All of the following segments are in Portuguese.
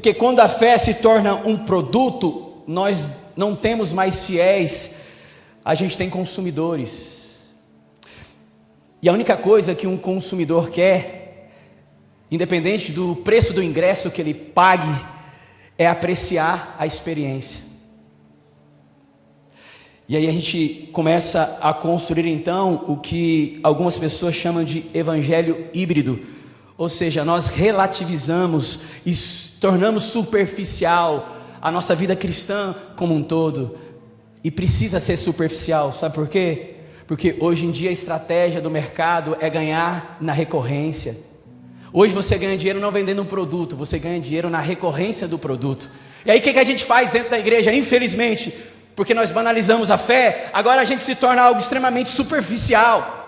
Porque quando a fé se torna um produto, nós não temos mais fiéis, a gente tem consumidores. E a única coisa que um consumidor quer, independente do preço do ingresso que ele pague, é apreciar a experiência. E aí a gente começa a construir então o que algumas pessoas chamam de evangelho híbrido, ou seja, nós relativizamos e tornamos superficial a nossa vida cristã como um todo, e precisa ser superficial, sabe por quê? Porque hoje em dia a estratégia do mercado é ganhar na recorrência. Hoje você ganha dinheiro não vendendo um produto, você ganha dinheiro na recorrência do produto. E aí o que a gente faz dentro da igreja? Infelizmente, porque nós banalizamos a fé, agora a gente se torna algo extremamente superficial.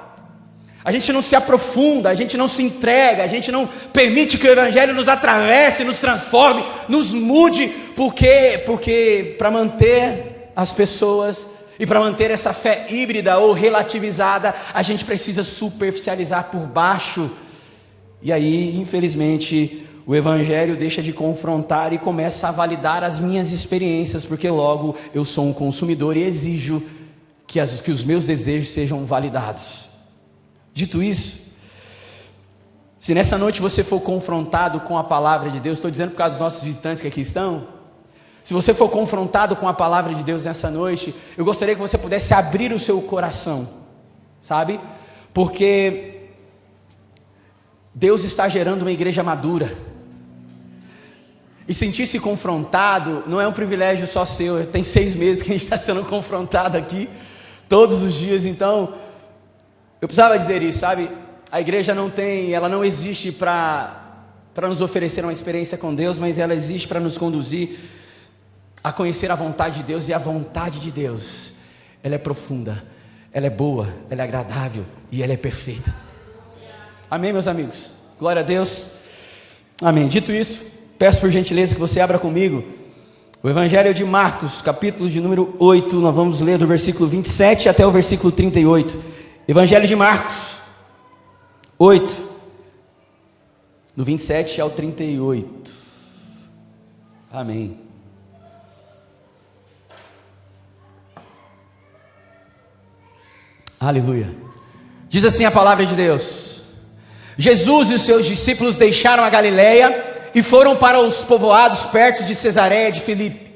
A gente não se aprofunda, a gente não se entrega, a gente não permite que o evangelho nos atravesse, nos transforme, nos mude, porque para manter as pessoas e para manter essa fé híbrida ou relativizada, a gente precisa superficializar por baixo. E aí, infelizmente, o evangelho deixa de confrontar e começa a validar as minhas experiências, porque logo eu sou um consumidor e exijo que os meus desejos sejam validados. Dito isso, se nessa noite você for confrontado com a palavra de Deus, estou dizendo por causa dos nossos visitantes que aqui estão, se você for confrontado com a palavra de Deus nessa noite, eu gostaria que você pudesse abrir o seu coração, sabe? Porque Deus está gerando uma igreja madura. E sentir-se confrontado não é um privilégio só seu. Tem 6 meses que a gente está sendo confrontado aqui, todos os dias. Então, eu precisava dizer isso, sabe? A igreja ela não existe para nos oferecer uma experiência com Deus, mas ela existe para nos conduzir a conhecer a vontade de Deus. E a vontade de Deus, ela é profunda, ela é boa, ela é agradável e ela é perfeita. Amém, meus amigos? Glória a Deus. Amém. Dito isso, peço por gentileza que você abra comigo o Evangelho de Marcos, capítulo de número 8. Nós vamos ler do versículo 27 até o versículo 38. Evangelho de Marcos 8, do 27 ao 38. Amém. Aleluia. Diz assim a palavra de Deus: Jesus e os seus discípulos deixaram a Galileia e foram para os povoados perto de Cesareia de Filipe.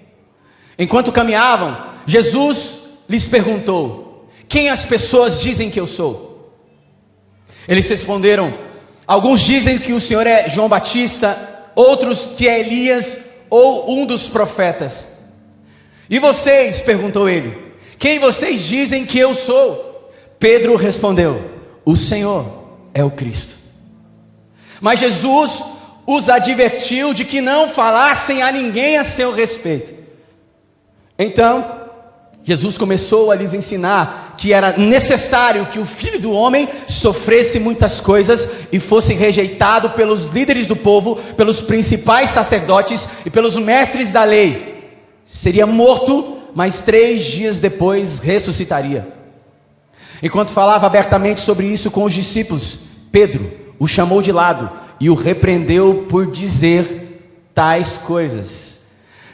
Enquanto caminhavam, Jesus lhes perguntou: quem as pessoas dizem que eu sou? Eles responderam: alguns dizem que o Senhor é João Batista, outros que é Elias ou um dos profetas. E vocês? Perguntou ele: quem vocês dizem que eu sou? Pedro respondeu: o Senhor é o Cristo. Mas Jesus os advertiu de que não falassem a ninguém a seu respeito. Então Jesus começou a lhes ensinar que era necessário que o Filho do Homem sofresse muitas coisas e fosse rejeitado pelos líderes do povo, pelos principais sacerdotes e pelos mestres da lei. Seria morto, mas 3 dias depois ressuscitaria. Enquanto falava abertamente sobre isso com os discípulos, Pedro o chamou de lado e o repreendeu por dizer tais coisas.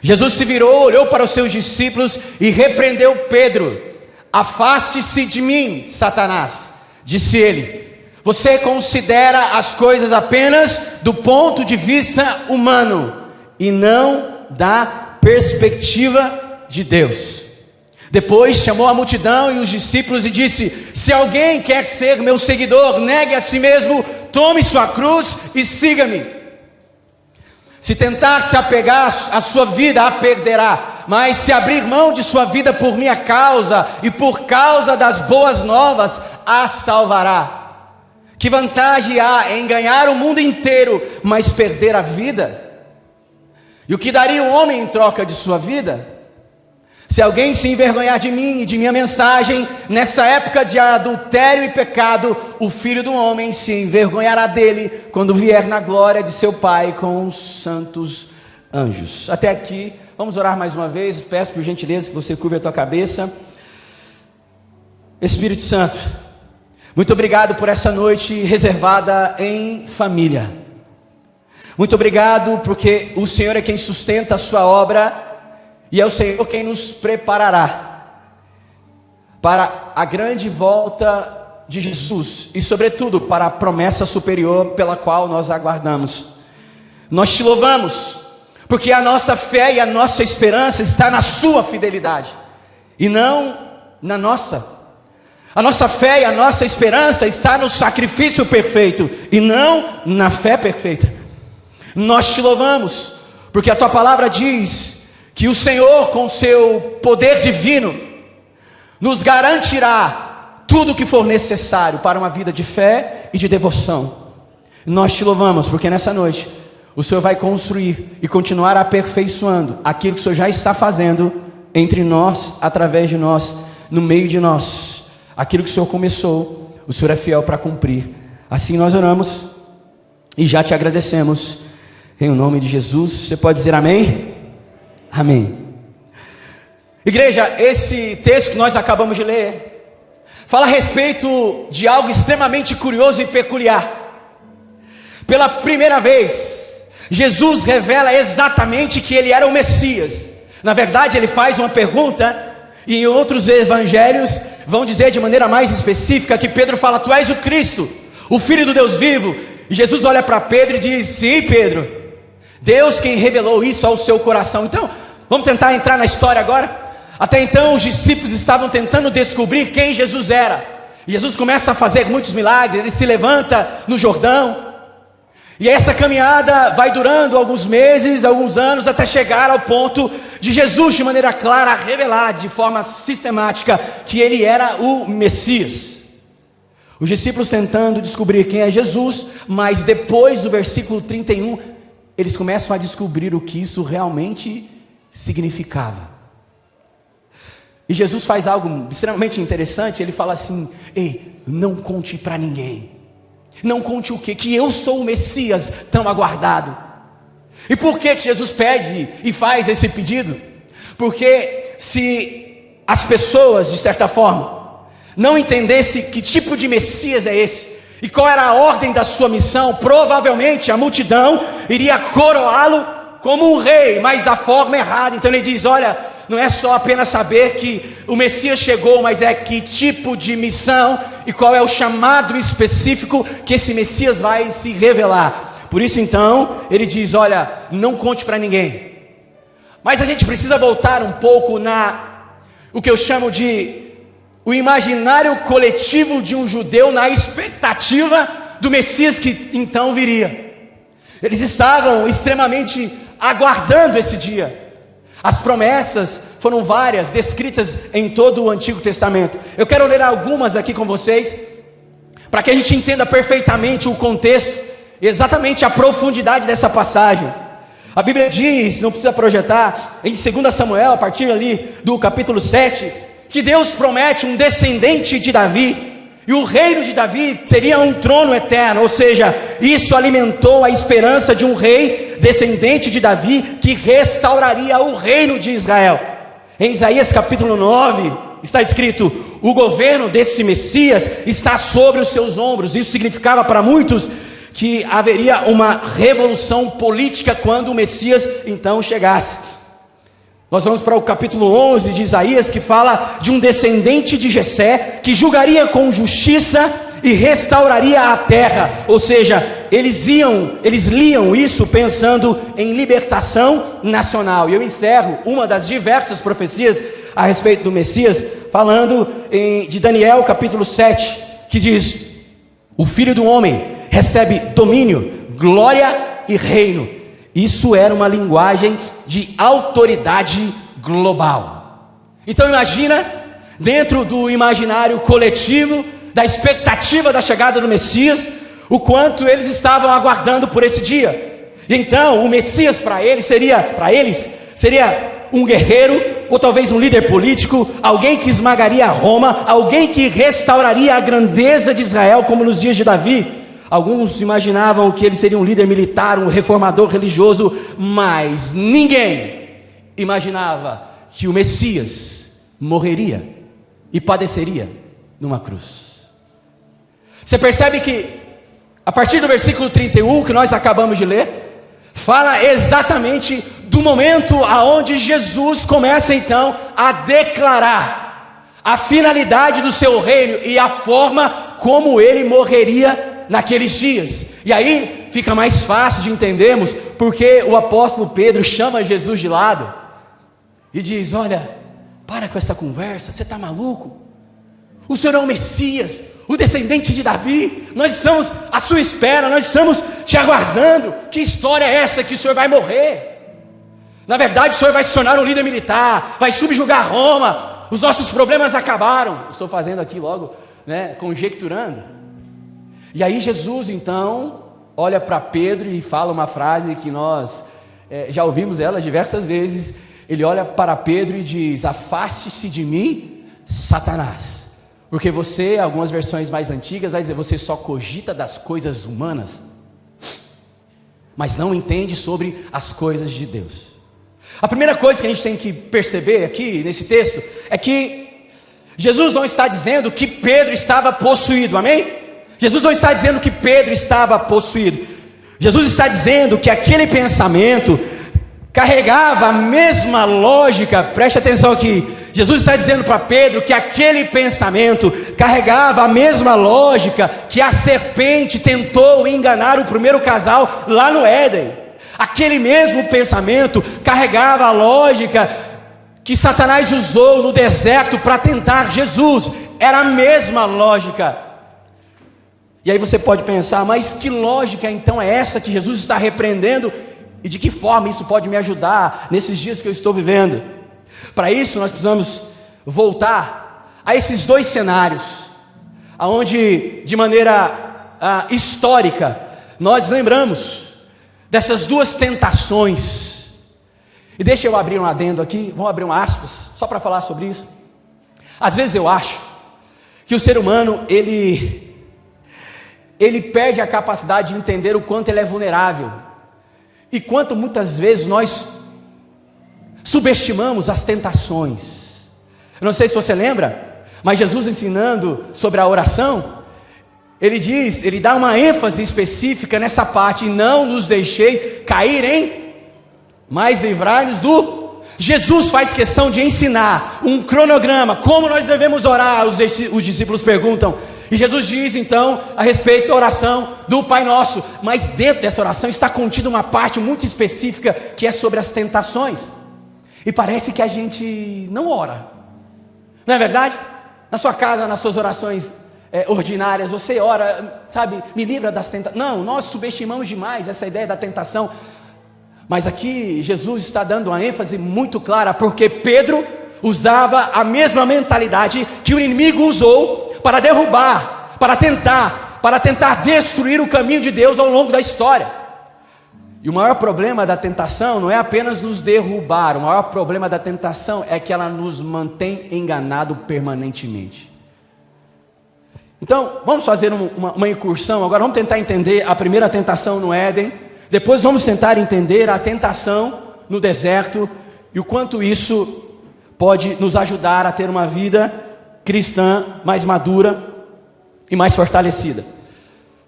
Jesus se virou, olhou para os seus discípulos e repreendeu Pedro. Afaste-se de mim, Satanás, disse ele. Você considera as coisas apenas do ponto de vista humano e não da perspectiva de Deus. Depois chamou a multidão e os discípulos e disse: se alguém quer ser meu seguidor, negue a si mesmo, tome sua cruz e siga-me. Se tentar se apegar à sua vida, a perderá. Mas se abrir mão de sua vida por minha causa e por causa das boas novas, a salvará. Que vantagem há em ganhar o mundo inteiro, mas perder a vida? E o que daria o homem em troca de sua vida? Se alguém se envergonhar de mim e de minha mensagem, nessa época de adultério e pecado, o Filho do Homem se envergonhará dele, quando vier na glória de seu Pai com os santos anjos. Até aqui, vamos orar mais uma vez. Peço por gentileza que você curve a tua cabeça. Espírito Santo, muito obrigado por essa noite reservada em família. Muito obrigado, porque o Senhor é quem sustenta a sua obra, e é o Senhor quem nos preparará para a grande volta de Jesus, e sobretudo para a promessa superior pela qual nós aguardamos. Nós te louvamos, porque a nossa fé e a nossa esperança está na sua fidelidade, e não na nossa. A nossa fé e a nossa esperança está no sacrifício perfeito, e não na fé perfeita. Nós te louvamos, porque a tua palavra diz que o Senhor, com seu poder divino, nos garantirá tudo o que for necessário para uma vida de fé e de devoção. Nós te louvamos, porque nessa noite o Senhor vai construir e continuar aperfeiçoando aquilo que o Senhor já está fazendo entre nós, através de nós, no meio de nós. Aquilo que o Senhor começou, o Senhor é fiel para cumprir. Assim nós oramos e já te agradecemos, em nome de Jesus. Você pode dizer amém? Amém. Igreja, esse texto que nós acabamos de ler fala a respeito de algo extremamente curioso e peculiar. Pela primeira vez, Jesus revela exatamente que ele era o Messias. Na verdade, ele faz uma pergunta, e em outros evangelhos vão dizer de maneira mais específica que Pedro fala: tu és o Cristo, o Filho do Deus vivo. E Jesus olha para Pedro e diz: sim, Pedro, Deus quem revelou isso ao seu coração. Então, vamos tentar entrar na história agora. Até então os discípulos estavam tentando descobrir quem Jesus era. Jesus começa a fazer muitos milagres, ele se levanta no Jordão, e essa caminhada vai durando alguns meses, alguns anos, até chegar ao ponto de Jesus, de maneira clara, revelar de forma sistemática que ele era o Messias. Os discípulos tentando descobrir quem é Jesus, mas depois do versículo 31, eles começam a descobrir o que isso realmente significava. E Jesus faz algo extremamente interessante. Ele fala assim: ei, não conte para ninguém. Não conte o quê? Que eu sou o Messias tão aguardado. E por que Jesus pede e faz esse pedido? Porque se as pessoas, de certa forma, não entendessem que tipo de Messias é esse, e qual era a ordem da sua missão, provavelmente a multidão iria coroá-lo como um rei, mas da forma errada. Então ele diz: olha, não é só apenas saber que o Messias chegou, mas é que tipo de missão e qual é o chamado específico que esse Messias vai se revelar. Por isso então, ele diz: olha, não conte para ninguém. Mas a gente precisa voltar um pouco o que eu chamo de o imaginário coletivo de um judeu na expectativa do Messias que então viria. Eles estavam extremamente aguardando esse dia. As promessas foram várias, descritas em todo o Antigo Testamento. Eu quero ler algumas aqui com vocês, para que a gente entenda perfeitamente o contexto, exatamente a profundidade dessa passagem. A Bíblia diz, não precisa projetar, em 2 Samuel, a partir ali do capítulo 7, que Deus promete um descendente de Davi, e o reino de Davi teria um trono eterno. Ou seja, isso alimentou a esperança de um rei descendente de Davi, que restauraria o reino de Israel. Em Isaías capítulo 9, está escrito: o governo desse Messias está sobre os seus ombros. Isso significava para muitos que haveria uma revolução política quando o Messias então chegasse. Nós vamos para o capítulo 11 de Isaías, que fala de um descendente de Jessé, que julgaria com justiça e restauraria a terra. Ou seja, eles liam isso pensando em libertação nacional. E eu encerro uma das diversas profecias a respeito do Messias, falando de Daniel capítulo 7, que diz: o Filho do Homem recebe domínio, glória e reino. Isso era uma linguagem de autoridade global. Então imagina, dentro do imaginário coletivo, da expectativa da chegada do Messias, o quanto eles estavam aguardando por esse dia. E então o Messias para eles seria um guerreiro, ou talvez um líder político, alguém que esmagaria Roma, alguém que restauraria a grandeza de Israel, como nos dias de Davi. Alguns imaginavam que ele seria um líder militar, um reformador religioso, mas ninguém imaginava que o Messias morreria e padeceria numa cruz. Você percebe que, a partir do versículo 31, que nós acabamos de ler, fala exatamente do momento aonde Jesus começa então a declarar a finalidade do seu reino e a forma como ele morreria naqueles dias. E aí fica mais fácil de entendermos porque o apóstolo Pedro chama Jesus de lado e diz: olha, para com essa conversa, você está maluco? O Senhor é o Messias, o descendente de Davi, nós estamos à sua espera, nós estamos te aguardando. Que história é essa que o Senhor vai morrer? Na verdade o Senhor vai se tornar um líder militar, vai subjugar Roma, os nossos problemas acabaram. Estou fazendo aqui logo, conjecturando. E aí Jesus então olha para Pedro e fala uma frase que nós já ouvimos ela diversas vezes. Ele olha para Pedro e diz: afaste-se de mim, Satanás. Porque você, algumas versões mais antigas, vai dizer: você só cogita das coisas humanas, mas não entende sobre as coisas de Deus. A primeira coisa que a gente tem que perceber aqui nesse texto é que Jesus não está dizendo que Pedro estava possuído, amém? Jesus não está dizendo que Pedro estava possuído. Jesus está dizendo que aquele pensamento carregava a mesma lógica. Preste atenção aqui. Jesus está dizendo para Pedro que aquele pensamento carregava a mesma lógica que a serpente tentou enganar o primeiro casal lá no Éden. Aquele mesmo pensamento carregava a lógica que Satanás usou no deserto para tentar Jesus. Era a mesma lógica. E aí você pode pensar: mas que lógica então é essa que Jesus está repreendendo? E de que forma isso pode me ajudar nesses dias que eu estou vivendo? Para isso nós precisamos voltar a esses dois cenários, onde de maneira histórica nós lembramos dessas duas tentações. E deixa eu abrir um adendo aqui, vamos abrir um aspas, só para falar sobre isso. Às vezes eu acho que o ser humano, ele perde a capacidade de entender o quanto ele é vulnerável, e quanto muitas vezes nós subestimamos as tentações. Eu não sei se você lembra, mas Jesus ensinando sobre a oração, ele dá uma ênfase específica nessa parte: não nos deixeis cair em, mas livrai-nos do. Jesus faz questão de ensinar um cronograma, como nós devemos orar. Os discípulos perguntam, e Jesus diz então a respeito da oração do Pai Nosso, mas dentro dessa oração está contida uma parte muito específica que é sobre as tentações. E parece que a gente não ora, não é verdade? Na sua casa, nas suas orações ordinárias, você ora, sabe, me livra das tentações. Não, nós subestimamos demais essa ideia da tentação. Mas aqui Jesus está dando uma ênfase muito clara, porque Pedro usava a mesma mentalidade que o inimigo usou para derrubar, para tentar destruir o caminho de Deus ao longo da história. E o maior problema da tentação não é apenas nos derrubar, o maior problema da tentação é que ela nos mantém enganado permanentemente. Então, vamos fazer uma incursão agora, vamos tentar entender a primeira tentação no Éden, depois vamos tentar entender a tentação no deserto, e o quanto isso pode nos ajudar a ter uma vida cristã mais madura e mais fortalecida.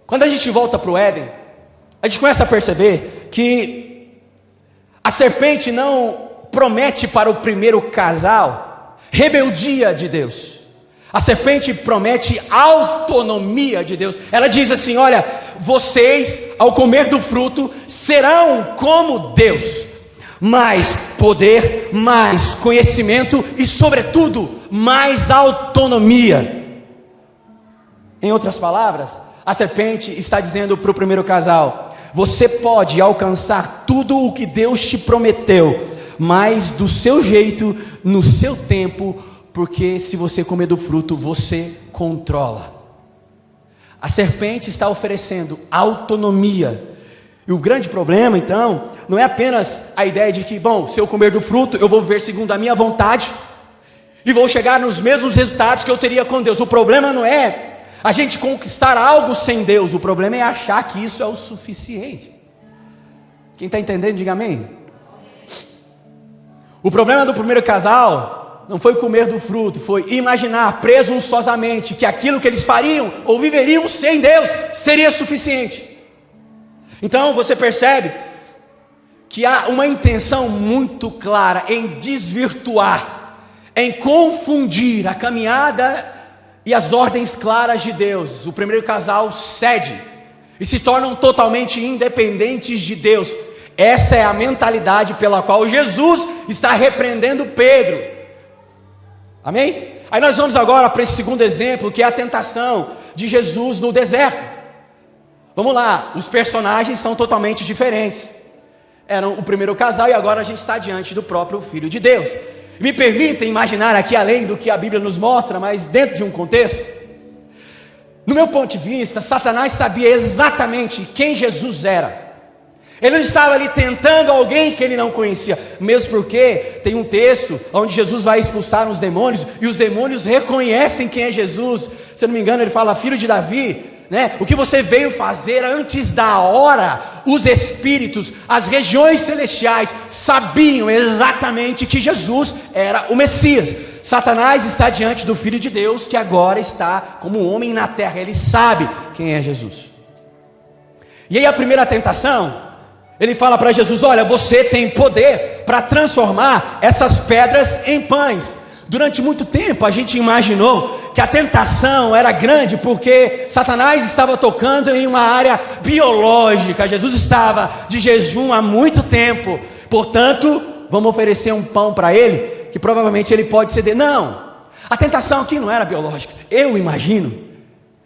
Quando a gente volta para o Éden, a gente começa a perceber que a serpente não promete para o primeiro casal rebeldia de Deus. A serpente promete autonomia de Deus. Ela diz assim: olha, vocês ao comer do fruto serão como Deus, mais poder, mais conhecimento e sobretudo mais autonomia. Em outras palavras, a serpente está dizendo para o primeiro casal: você pode alcançar tudo o que Deus te prometeu, mas do seu jeito, no seu tempo, porque se você comer do fruto, você controla. A serpente está oferecendo autonomia. E o grande problema então, não é apenas a ideia de que, bom, se eu comer do fruto, eu vou viver segundo a minha vontade, e vou chegar nos mesmos resultados que eu teria com Deus. O problema não é a gente conquistar algo sem Deus, o problema é achar que isso é o suficiente. Quem está entendendo, diga amém. O problema do primeiro casal não foi comer do fruto, foi imaginar presunçosamente que aquilo que eles fariam ou viveriam sem Deus seria suficiente. Então você percebe que há uma intenção muito clara em desvirtuar, em confundir a caminhada e as ordens claras de Deus. O primeiro casal cede e se tornam totalmente independentes de Deus. Essa é a mentalidade pela qual Jesus está repreendendo Pedro. Amém? Aí nós vamos agora para esse segundo exemplo, que é a tentação de Jesus no deserto. Vamos lá, os personagens são totalmente diferentes. Eram o primeiro casal e agora a gente está diante do próprio Filho de Deus. Me permitem imaginar aqui, além do que a Bíblia nos mostra, mas dentro de um contexto. No meu ponto de vista, Satanás sabia exatamente quem Jesus era. Ele não estava ali tentando alguém que ele não conhecia, mesmo porque tem um texto onde Jesus vai expulsar os demônios e os demônios reconhecem quem é Jesus. Se eu não me engano, ele fala: filho de Davi, né? O que você veio fazer antes da hora. Os espíritos, as regiões celestiais sabiam exatamente que Jesus era o Messias. Satanás está diante do Filho de Deus, que agora está como homem na terra. Ele sabe quem é Jesus. E aí a primeira tentação, ele fala para Jesus: olha, você tem poder para transformar essas pedras em pães. Durante muito tempo a gente imaginou que a tentação era grande porque Satanás estava tocando em uma área biológica. Jesus estava de jejum há muito tempo, portanto vamos oferecer um pão para ele, que provavelmente ele pode ceder. Não, a tentação aqui não era biológica. Eu imagino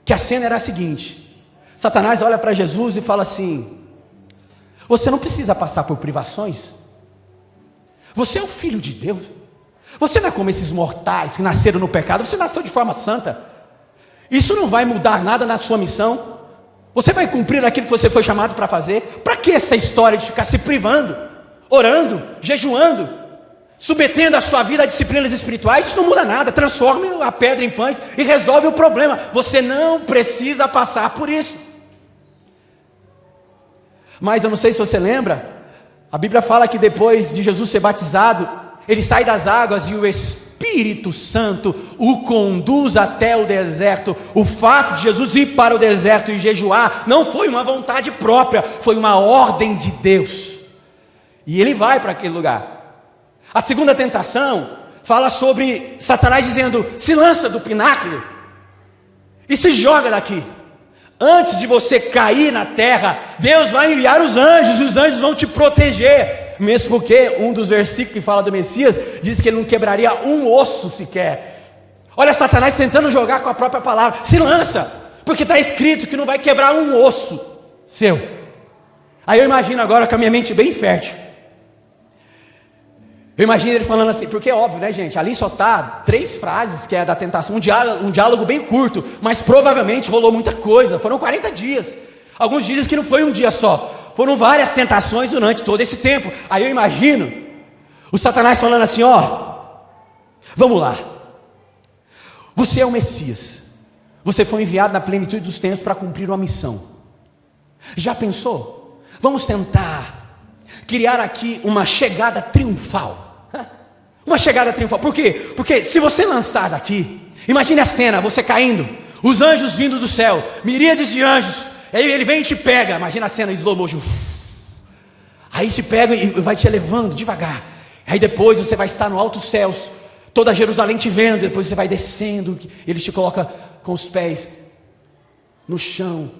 que a cena era a seguinte: Satanás olha para Jesus e fala assim: você não precisa passar por privações, você é o Filho de Deus. Você não é como esses mortais que nasceram no pecado, você nasceu de forma santa. Isso não vai mudar nada na sua missão. Você vai cumprir aquilo que você foi chamado para fazer. Para que essa história de ficar se privando, orando, jejuando, submetendo a sua vida a disciplinas espirituais? Isso não muda nada. Transforme a pedra em pães e resolve o problema. Você não precisa passar por isso. Mas eu não sei se você lembra, a Bíblia fala que depois de Jesus ser batizado, ele sai das águas e o Espírito Santo o conduz até o deserto. O fato de Jesus ir para o deserto e jejuar não foi uma vontade própria, foi uma ordem de Deus. E ele vai para aquele lugar. A segunda tentação fala sobre Satanás dizendo: se lança do pináculo e se joga daqui. Antes de você cair na terra, Deus vai enviar os anjos e os anjos vão te proteger. Mesmo porque um dos versículos que fala do Messias diz que ele não quebraria um osso sequer. Olha Satanás tentando jogar com a própria palavra: se lança, porque está escrito que não vai quebrar um osso seu. Aí eu imagino agora, com a minha mente bem fértil, eu imagino ele falando assim, porque é óbvio, né, gente? Ali só está 3 frases que é da tentação, um diálogo bem curto, mas provavelmente rolou muita coisa. Foram 40 dias. Alguns dizem que não foi um dia só, foram várias tentações durante todo esse tempo. Aí eu imagino o Satanás falando assim: ó, vamos lá, você é o Messias, você foi enviado na plenitude dos tempos para cumprir uma missão. Já pensou? Vamos tentar criar aqui uma chegada triunfal. Uma chegada triunfal. Por quê? Porque se você lançar daqui, imagine a cena, você caindo, os anjos vindo do céu, miríades de anjos. Aí ele vem e te pega. Imagina a cena em slow motion. Aí te pega e vai te elevando devagar. Aí depois você vai estar no altos céus, toda Jerusalém te vendo. Depois você vai descendo, ele te coloca com os pés no chão.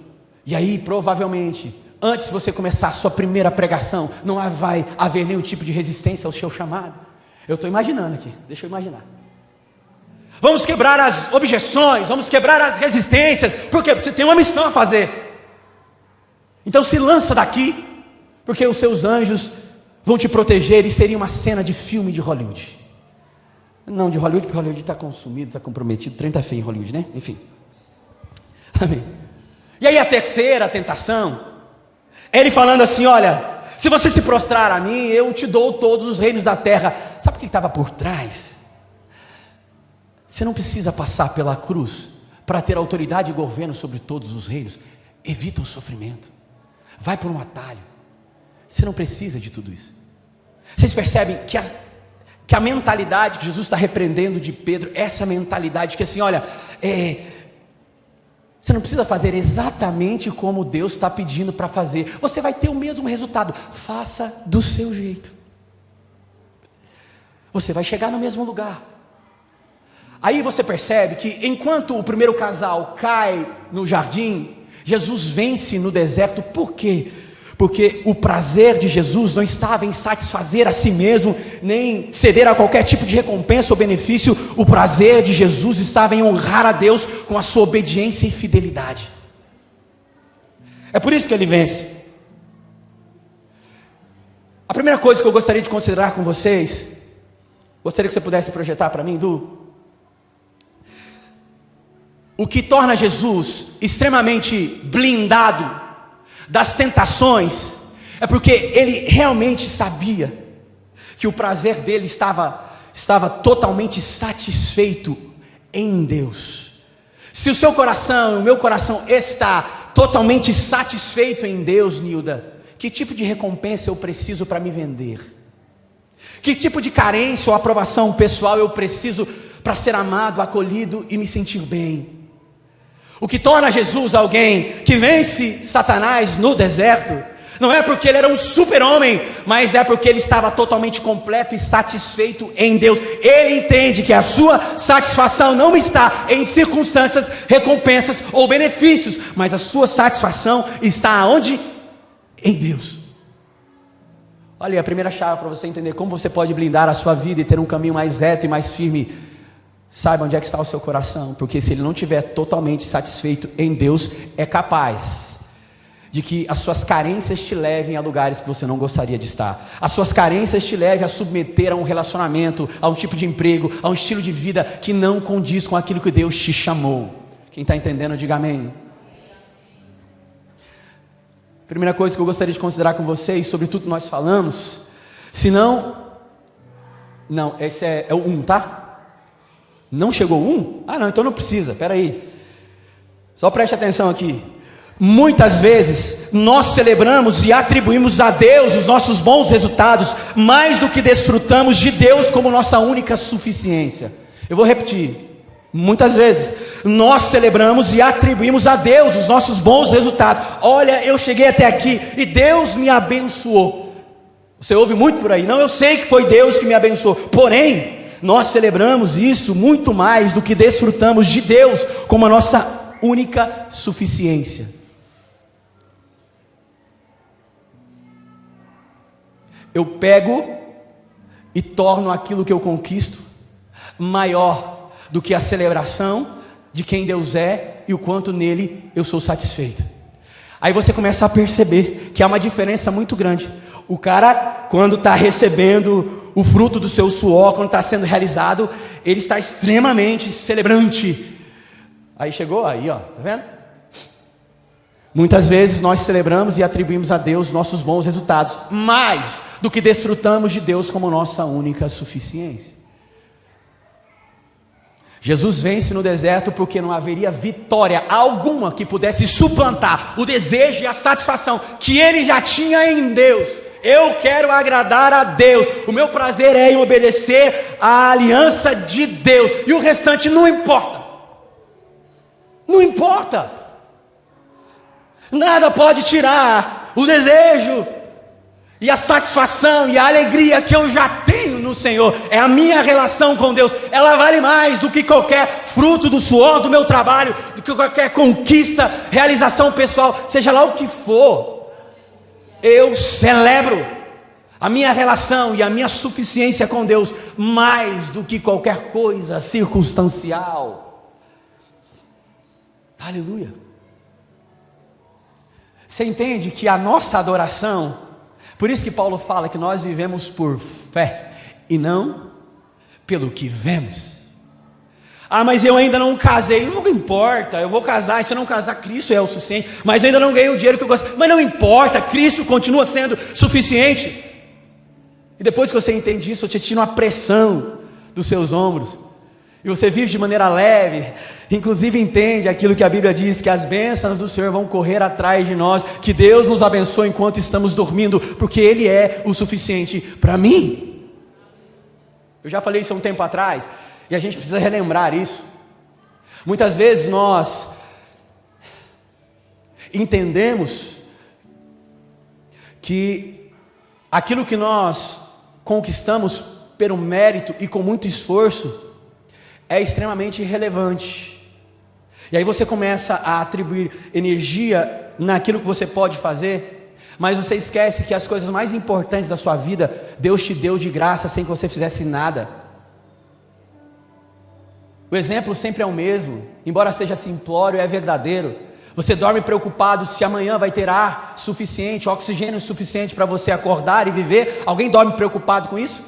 E aí provavelmente, antes de você começar a sua primeira pregação, não vai haver nenhum tipo de resistência ao seu chamado. Eu estou imaginando aqui, deixa eu imaginar. Vamos quebrar as objeções, vamos quebrar as resistências. Por quê? Porque você tem uma missão a fazer. Então se lança daqui, porque os seus anjos vão te proteger. E seria uma cena de filme de Hollywood. Não de Hollywood, porque Hollywood está consumido, está comprometido. 30 feio em Hollywood, né? Enfim. Amém. E aí a terceira tentação, ele falando assim: olha, se você se prostrar a mim, eu te dou todos os reinos da terra. Sabe o que estava por trás? Você não precisa passar pela cruz para ter autoridade e governo sobre todos os reinos. Evita o sofrimento. Vai por um atalho. Você não precisa de tudo isso. Vocês percebem que a mentalidade que Jesus está repreendendo de Pedro, essa mentalidade que assim, olha, Você não precisa fazer exatamente como Deus está pedindo para fazer. Você vai ter o mesmo resultado. Faça do seu jeito. Você vai chegar no mesmo lugar. Aí você percebe que enquanto o primeiro casal cai no jardim, Jesus vence no deserto. Por quê? Porque o prazer de Jesus não estava em satisfazer a si mesmo, nem ceder a qualquer tipo de recompensa ou benefício. O prazer de Jesus estava em honrar a Deus com a sua obediência e fidelidade. É por isso que ele vence. A primeira coisa que eu gostaria de considerar com vocês, gostaria que você pudesse projetar para mim, Du. O que torna Jesus extremamente blindado das tentações, é porque ele realmente sabia que o prazer dele estava totalmente satisfeito em Deus. Se o seu coração, o meu coração está totalmente satisfeito em Deus, Nilda, que tipo de recompensa eu preciso para me vender? Que tipo de carência ou aprovação pessoal eu preciso para ser amado, acolhido e me sentir bem? O que torna Jesus alguém que vence Satanás no deserto, não é porque ele era um super-homem, mas é porque ele estava totalmente completo e satisfeito em Deus. Ele entende que a sua satisfação não está em circunstâncias, recompensas ou benefícios, mas a sua satisfação está onde? Em Deus. Olha aí, a primeira chave para você entender como você pode blindar a sua vida e ter um caminho mais reto e mais firme. Saiba onde é que está o seu coração, porque se ele não estiver totalmente satisfeito em Deus, é capaz de que as suas carências te levem a lugares que você não gostaria de estar. As suas carências te levem a submeter a um relacionamento, a um tipo de emprego, a um estilo de vida que não condiz com aquilo que Deus te chamou. Quem está entendendo, diga amém. Primeira coisa que eu gostaria de considerar com vocês, sobre tudo que nós falamos, esse é o 1, tá? Não chegou 1? Ah não, então não precisa, espera aí. Só preste atenção aqui. Muitas vezes nós celebramos e atribuímos a Deus os nossos bons resultados, mais do que desfrutamos de Deus como nossa única suficiência. Eu vou repetir. Muitas vezes nós celebramos e atribuímos a Deus os nossos bons resultados. Olha, eu cheguei até aqui e Deus me abençoou. Você ouve muito por aí. Não, eu sei que foi Deus que me abençoou. Porém, nós celebramos isso muito mais do que desfrutamos de Deus como a nossa única suficiência. Eu pego e torno aquilo que eu conquisto maior do que a celebração de quem Deus é e o quanto nele eu sou satisfeito. Aí você começa a perceber que há uma diferença muito grande. O cara, quando está recebendo o fruto do seu suor, quando está sendo realizado, ele está extremamente celebrante. Aí chegou, aí ó, tá vendo? Muitas vezes nós celebramos e atribuímos a Deus nossos bons resultados, mais do que desfrutamos de Deus como nossa única suficiência. Jesus vence no deserto porque não haveria vitória alguma que pudesse suplantar o desejo e a satisfação que ele já tinha em Deus. Eu quero agradar a Deus, o meu prazer é em obedecer à aliança de Deus, e o restante não importa. Não importa. Nada pode tirar o desejo e a satisfação e a alegria que eu já tenho no Senhor. É a minha relação com Deus. Ela vale mais do que qualquer fruto do suor do meu trabalho, do que qualquer conquista, realização pessoal, seja lá o que for. Eu celebro a minha relação e a minha suficiência com Deus mais do que qualquer coisa circunstancial. Aleluia. Você entende que a nossa adoração, por isso que Paulo fala que nós vivemos por fé e não pelo que vemos. Ah, mas eu ainda não casei. Não importa, eu vou casar, e se eu não casar, Cristo é o suficiente. Mas eu ainda não ganhei o dinheiro que eu gosto. Mas não importa, Cristo continua sendo suficiente. E depois que você entende isso, você tira uma pressão dos seus ombros, e você vive de maneira leve. Inclusive entende aquilo que a Bíblia diz, que as bênçãos do Senhor vão correr atrás de nós, que Deus nos abençoe enquanto estamos dormindo, porque Ele é o suficiente para mim. Eu já falei isso há um tempo atrás, e a gente precisa relembrar isso. Muitas vezes nós entendemos que aquilo que nós conquistamos pelo mérito e com muito esforço é extremamente irrelevante. E aí você começa a atribuir energia naquilo que você pode fazer, mas você esquece que as coisas mais importantes da sua vida, Deus te deu de graça sem que você fizesse nada. O exemplo sempre é o mesmo, embora seja simplório, é verdadeiro. Você dorme preocupado se amanhã vai ter ar suficiente, oxigênio suficiente para você acordar e viver. Alguém dorme preocupado com isso?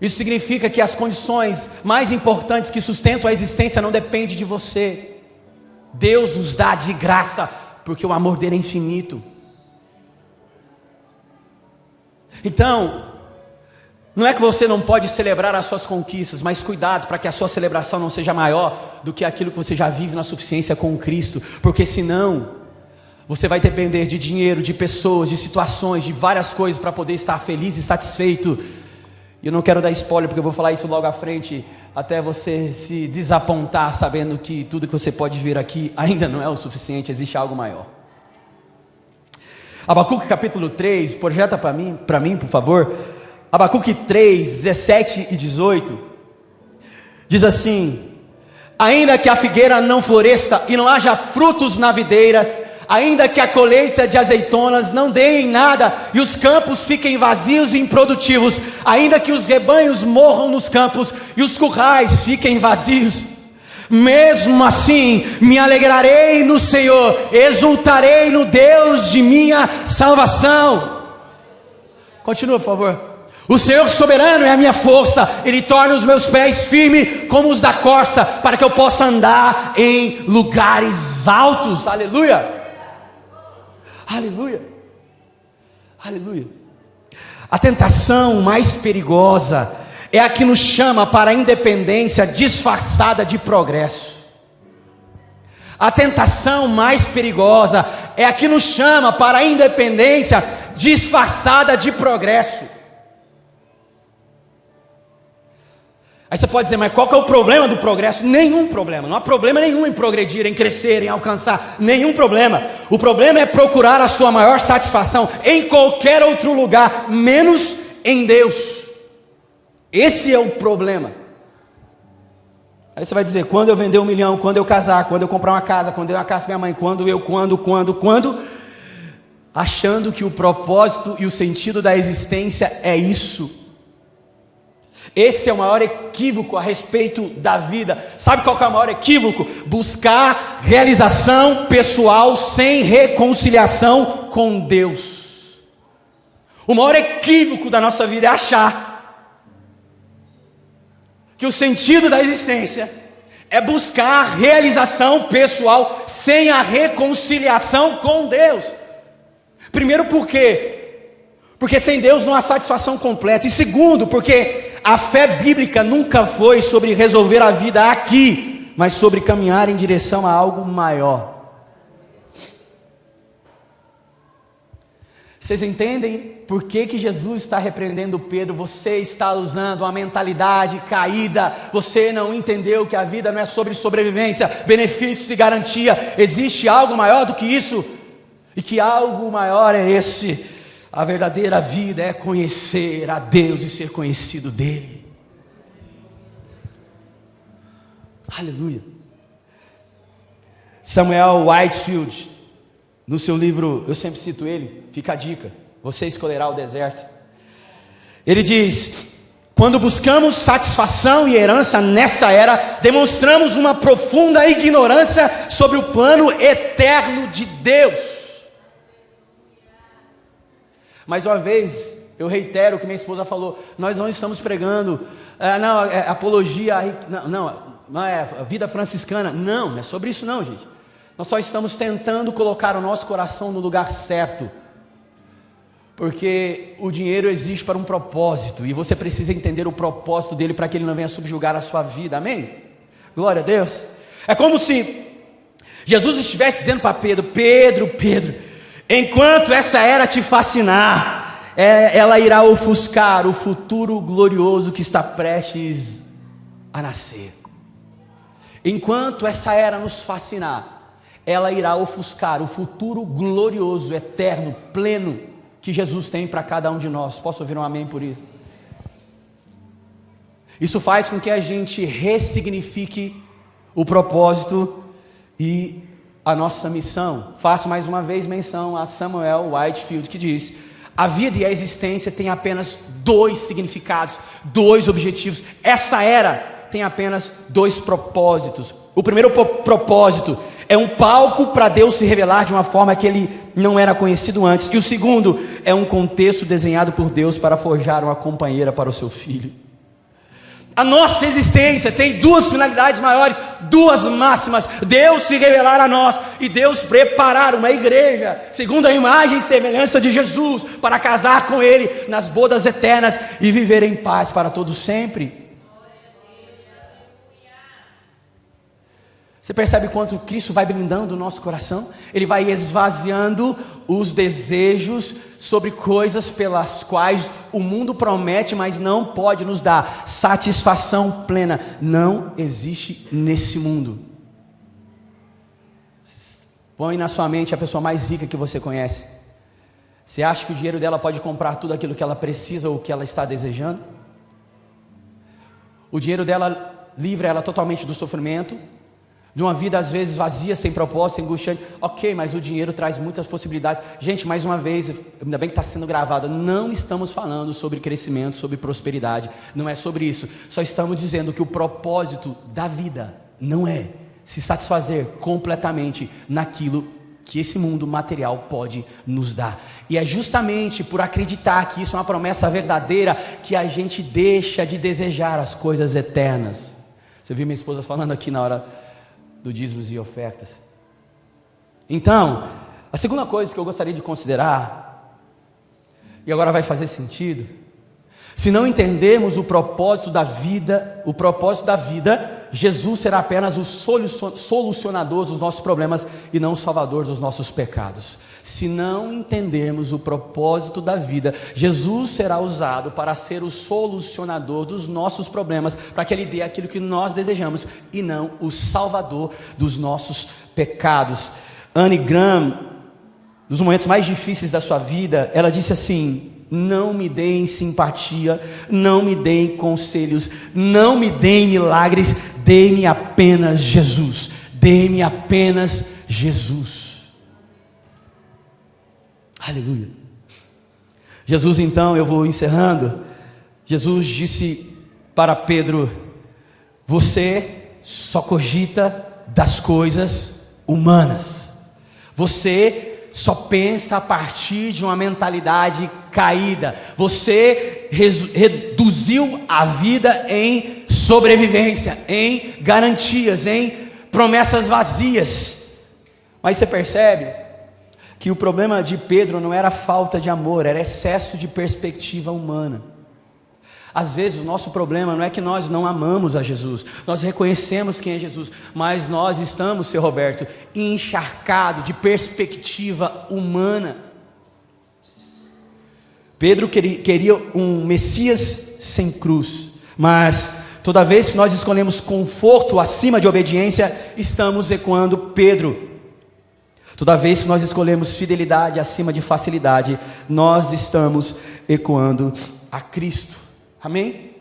Isso significa que as condições mais importantes que sustentam a existência não dependem de você. Deus nos dá de graça, porque o amor dele é infinito. Então, não é que você não pode celebrar as suas conquistas, mas cuidado para que a sua celebração não seja maior do que aquilo que você já vive na suficiência com Cristo, porque senão você vai depender de dinheiro, de pessoas, de situações, de várias coisas para poder estar feliz e satisfeito. E eu não quero dar spoiler, porque eu vou falar isso logo à frente, até você se desapontar sabendo que tudo que você pode ver aqui ainda não é o suficiente, existe algo maior. Abacuque capítulo 3, projeta para mim, por favor. Abacuque 3, 17 e 18, diz assim: ainda que a figueira não floresça e não haja frutos na videiras, ainda que a colheita de azeitonas não dê em nada e os campos fiquem vazios e improdutivos, ainda que os rebanhos morram nos campos e os currais fiquem vazios, mesmo assim me alegrarei no Senhor, exultarei no Deus de minha salvação. Continua, por favor. O Senhor soberano é a minha força, Ele torna os meus pés firmes como os da corça, para que eu possa andar em lugares altos. Aleluia, aleluia, aleluia. A tentação mais perigosa é a que nos chama para a independência disfarçada de progresso. A tentação mais perigosa é a que nos chama para a independência disfarçada de progresso. Aí você pode dizer, mas qual que é o problema do progresso? Nenhum problema, não há problema nenhum em progredir, em crescer, em alcançar, nenhum problema. O problema é procurar a sua maior satisfação em qualquer outro lugar, menos em Deus. Esse é o problema. Aí você vai dizer, quando eu vender 1 milhão, quando eu casar, quando eu comprar uma casa, quando eu dar uma casa para minha mãe, quando, achando que o propósito e o sentido da existência é isso. Esse é o maior equívoco a respeito da vida. Sabe qual que é o maior equívoco? Buscar realização pessoal sem reconciliação com Deus. O maior equívoco da nossa vida é achar que o sentido da existência é buscar realização pessoal sem a reconciliação com Deus. Primeiro, por quê? Porque sem Deus não há satisfação completa. E segundo, porque a fé bíblica nunca foi sobre resolver a vida aqui, mas sobre caminhar em direção a algo maior. Vocês entendem por que Jesus está repreendendo Pedro? Você está usando uma mentalidade caída. Você não entendeu que a vida não é sobre sobrevivência, benefícios e garantia. Existe algo maior do que isso. E que algo maior é esse. A verdadeira vida é conhecer a Deus e ser conhecido dEle. Aleluia. Samuel Whitefield, no seu livro, eu sempre cito ele, fica a dica, você escolherá o deserto. Ele diz: quando buscamos satisfação e herança nessa era, demonstramos uma profunda ignorância sobre o plano eterno de Deus. Mais uma vez, eu reitero o que minha esposa falou: nós não estamos pregando apologia, não é a vida franciscana, não é sobre isso não, gente. Nós só estamos tentando colocar o nosso coração no lugar certo, porque o dinheiro existe para um propósito, e você precisa entender o propósito dele para que ele não venha subjugar a sua vida, amém? Glória a Deus. É como se Jesus estivesse dizendo para Pedro: Pedro, enquanto essa era te fascinar, ela irá ofuscar o futuro glorioso que está prestes a nascer. Enquanto essa era nos fascinar, ela irá ofuscar o futuro glorioso, eterno, pleno que Jesus tem para cada um de nós. Posso ouvir um amém por isso? Isso faz com que a gente ressignifique o propósito e a nossa missão. Faço mais uma vez menção a Samuel Whitefield, que diz: a vida e a existência têm apenas 2 significados, 2 objetivos. Essa era tem apenas 2 propósitos. O primeiro propósito é um palco para Deus se revelar de uma forma que ele não era conhecido antes. E o segundo é um contexto desenhado por Deus para forjar uma companheira para o seu filho. A nossa existência tem 2 finalidades maiores, 2 máximas: Deus se revelar a nós e Deus preparar uma igreja segundo a imagem e semelhança de Jesus, para casar com Ele nas bodas eternas e viver em paz para todos sempre. Você percebe quanto Cristo vai blindando o nosso coração? Ele vai esvaziando os desejos sobre coisas pelas quais o mundo promete, mas não pode nos dar satisfação plena. Não existe nesse mundo. Põe na sua mente a pessoa mais rica que você conhece. Você acha que o dinheiro dela pode comprar tudo aquilo que ela precisa ou que ela está desejando? O dinheiro dela livra ela totalmente do sofrimento, de uma vida às vezes vazia, sem propósito, angustiante. Ok, mas o dinheiro traz muitas possibilidades. Gente, mais uma vez, ainda bem que está sendo gravado, não estamos falando sobre crescimento, sobre prosperidade, não é sobre isso. Só estamos dizendo que o propósito da vida não é se satisfazer completamente naquilo que esse mundo material pode nos dar. E é justamente por acreditar que isso é uma promessa verdadeira que a gente deixa de desejar as coisas eternas. Você viu minha esposa falando aqui na hora do dízimos e ofertas. Então, a segunda coisa que eu gostaria de considerar, e agora vai fazer sentido: se não entendermos o propósito da vida, Jesus será apenas o solucionador dos nossos problemas e não o salvador dos nossos pecados. Se não entendermos o propósito da vida, Jesus será usado para ser o solucionador dos nossos problemas, para que Ele dê aquilo que nós desejamos e não o salvador dos nossos pecados. Anne Graham, nos momentos mais difíceis da sua vida, ela disse assim: não me deem simpatia, não me deem conselhos, não me deem milagres, dê-me apenas Jesus, dê-me apenas Jesus. Aleluia. Jesus, então, eu vou encerrando. Jesus disse para Pedro: você só cogita das coisas humanas, você só pensa a partir de uma mentalidade caída, você reduziu a vida em sobrevivência, em garantias, em promessas vazias. Mas você percebe que o problema de Pedro não era falta de amor, era excesso de perspectiva humana. Às vezes o nosso problema não é que nós não amamos a Jesus, nós reconhecemos quem é Jesus, mas nós estamos, seu Roberto, encharcados de perspectiva humana. Pedro queria um Messias sem cruz, mas toda vez que nós escolhemos conforto acima de obediência, estamos ecoando Pedro. Toda vez que nós escolhemos fidelidade acima de facilidade, nós estamos ecoando a Cristo. Amém?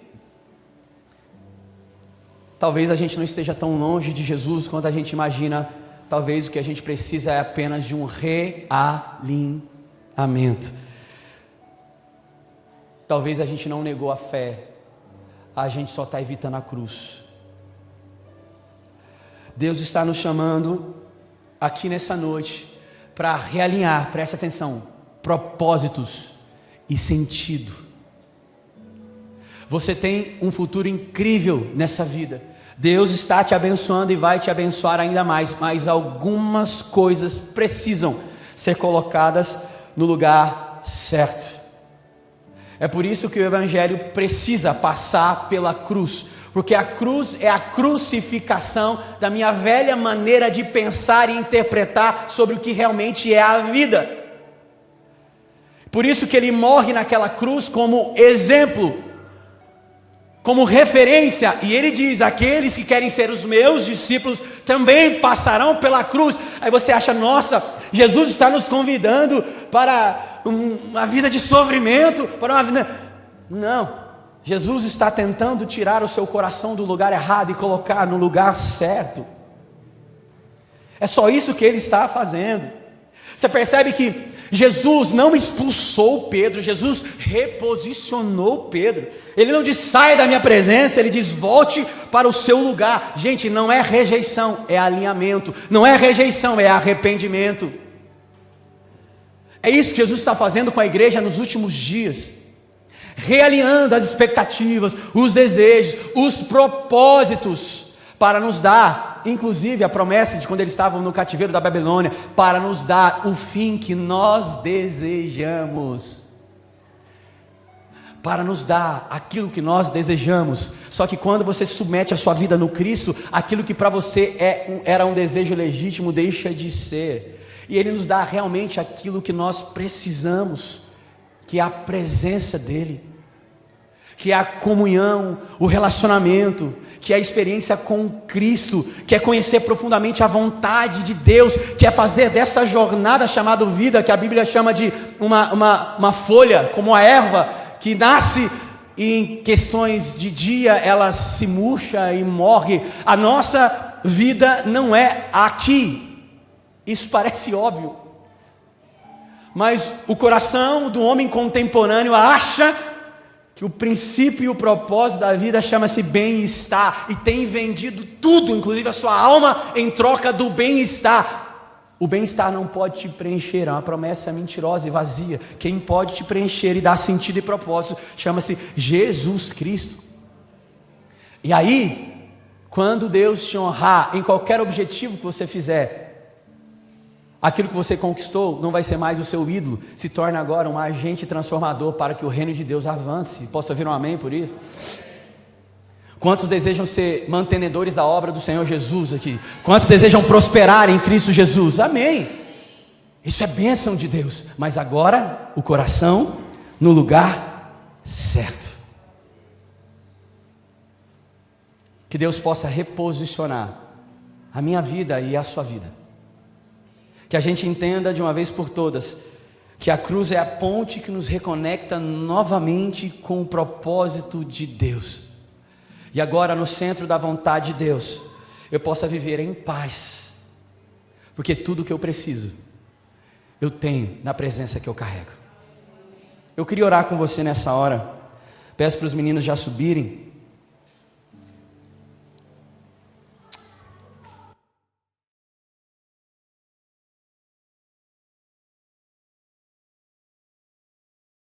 Talvez a gente não esteja tão longe de Jesus quanto a gente imagina. Talvez o que a gente precisa é apenas de um realinhamento. Talvez a gente não negou a fé, a gente só está evitando a cruz. Deus está nos chamando aqui nessa noite para realinhar, preste atenção, propósitos e sentido. Você tem um futuro incrível nessa vida. Deus está te abençoando e vai te abençoar ainda mais, mas algumas coisas precisam ser colocadas no lugar certo. É por isso que o Evangelho precisa passar pela cruz, porque a cruz é a crucificação da minha velha maneira de pensar e interpretar sobre o que realmente é a vida. Por isso que Ele morre naquela cruz como exemplo. como referência, e ele diz: aqueles que querem ser os meus discípulos também passarão pela cruz. Aí você acha, nossa, Jesus está nos convidando para uma vida de sofrimento, para uma vida... Não, Jesus está tentando tirar o seu coração do lugar errado e colocar no lugar certo. É só isso que ele está fazendo. Você percebe que Jesus não expulsou Pedro, Jesus reposicionou Pedro. Ele não diz: sai da minha presença, ele diz: volte para o seu lugar. Gente, não é rejeição, é alinhamento. Não é rejeição, é arrependimento. É isso que Jesus está fazendo com a igreja nos últimos dias, realinhando as expectativas, os desejos, os propósitos, para nos dar, inclusive, a promessa de quando eles estavam no cativeiro da Babilônia, para nos dar o fim que nós desejamos, para nos dar aquilo que nós desejamos. Só que quando você submete a sua vida no Cristo, aquilo que para você era um desejo legítimo deixa de ser, e Ele nos dá realmente aquilo que nós precisamos, que é a presença dEle, que é a comunhão, o relacionamento, que é a experiência com Cristo, que é conhecer profundamente a vontade de Deus, que é fazer dessa jornada chamada vida, que a Bíblia chama de uma folha, como a erva, que nasce e em questões de dia ela se murcha e morre. A nossa vida não é aqui, isso parece óbvio, mas o coração do homem contemporâneo acha que o princípio e o propósito da vida chama-se bem-estar, e tem vendido tudo, inclusive a sua alma, em troca do bem-estar. O bem-estar não pode te preencher, é uma promessa mentirosa e vazia. Quem pode te preencher e dar sentido e propósito chama-se Jesus Cristo. E aí, quando Deus te honrar em qualquer objetivo que você fizer, aquilo que você conquistou não vai ser mais o seu ídolo, se torna agora um agente transformador para que o reino de Deus avance. Posso ouvir um amém por isso? Quantos desejam ser mantenedores da obra do Senhor Jesus aqui? Quantos desejam prosperar em Cristo Jesus? Amém. Isso é bênção de Deus, mas agora o coração no lugar certo. Que Deus possa reposicionar a minha vida e a sua vida. Que a gente entenda de uma vez por todas que a cruz é a ponte que nos reconecta novamente com o propósito de Deus. E agora, no centro da vontade de Deus, eu possa viver em paz, porque tudo que eu preciso, eu tenho na presença que eu carrego. Eu queria orar com você nessa hora. Peço para os meninos já subirem.